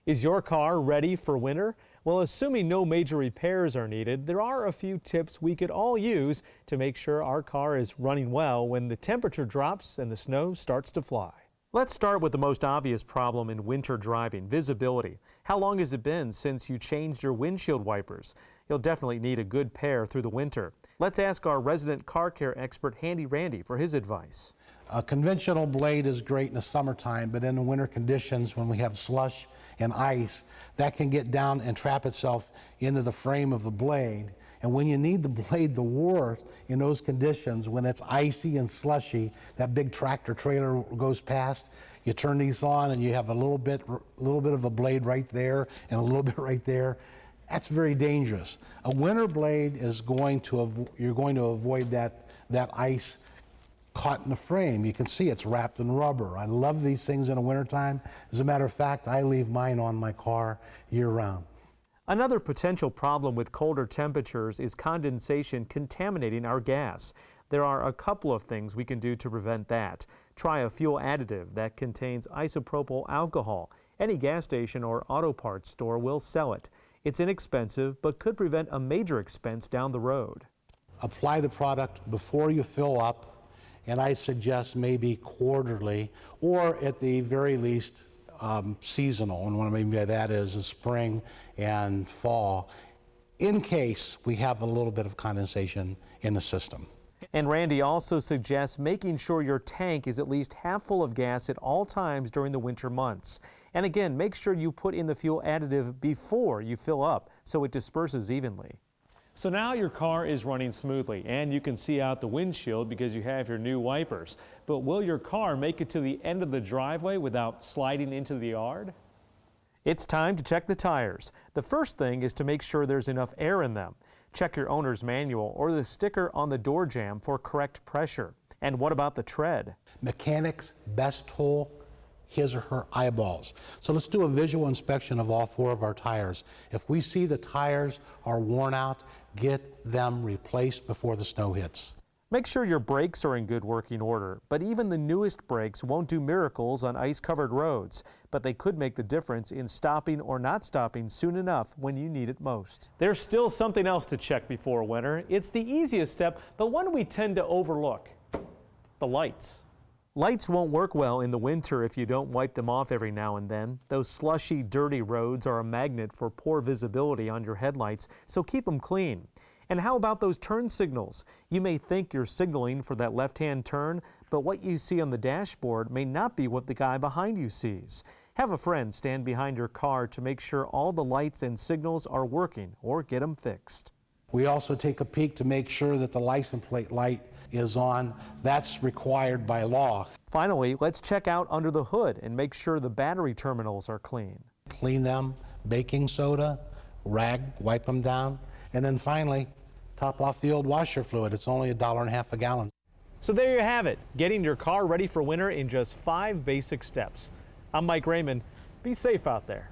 Is your car ready for winter? Well, assuming no major repairs are needed, there are a few tips we could all use to make sure our car is running well when the temperature drops and the snow starts to fly. Let's start with the most obvious problem in winter driving, visibility. How long has it been since you changed your windshield wipers? You'll definitely need a good pair through the winter. Let's ask our resident car care expert, Handy Randy, for his advice. A conventional blade is great in the summertime, but in the winter conditions when we have slush and ice, that can get down and trap itself into the frame of the blade. And when you need the blade the worst in those conditions, when it's icy and slushy, that big tractor trailer goes past, you turn these on and you have a little bit of a blade right there and a little bit right there. That's very dangerous. A winter blade is you're going to avoid that ice caught in the frame. You can see it's wrapped in rubber. I love these things in the wintertime. As a matter of fact, I leave mine on my car year-round. Another potential problem with colder temperatures is condensation contaminating our gas. There are a couple of things we can do to prevent that. Try a fuel additive that contains isopropyl alcohol. Any gas station or auto parts store will sell it. It's inexpensive, but could prevent a major expense down the road. Apply the product before you fill up, and I suggest maybe quarterly, or at the very least seasonal, and what I mean by that is the spring and fall, in case we have a little bit of condensation in the system. And Randy also suggests making sure your tank is at least half full of gas at all times during the winter months. And again, make sure you put in the fuel additive before you fill up so it disperses evenly. So now your car is running smoothly and you can see out the windshield because you have your new wipers. But will your car make it to the end of the driveway without sliding into the yard? It's time to check the tires. The first thing is to make sure there's enough air in them. Check your owner's manual or the sticker on the door jamb for correct pressure. And what about the tread? Mechanic's best tool, his or her eyeballs. So let's do a visual inspection of all four of our tires. If we see the tires are worn out, get them replaced before the snow hits. Make sure your brakes are in good working order, but even the newest brakes won't do miracles on ice-covered roads, but they could make the difference in stopping or not stopping soon enough when you need it most. There's still something else to check before winter. It's the easiest step, but one we tend to overlook: the lights. Lights won't work well in the winter if you don't wipe them off every now and then. Those slushy, dirty roads are a magnet for poor visibility on your headlights, so keep them clean. And how about those turn signals? You may think you're signaling for that left-hand turn, but what you see on the dashboard may not be what the guy behind you sees. Have a friend stand behind your car to make sure all the lights and signals are working, or get them fixed. We also take a peek to make sure that the license plate light is on. That's required by law. Finally, let's check out under the hood and make sure the battery terminals are clean. Clean them, baking soda, rag, wipe them down, and then finally, top off the old washer fluid. It's only $1.50 a gallon. So there you have it, getting your car ready for winter in just 5 basic steps. I'm Mike Raymond. Be safe out there.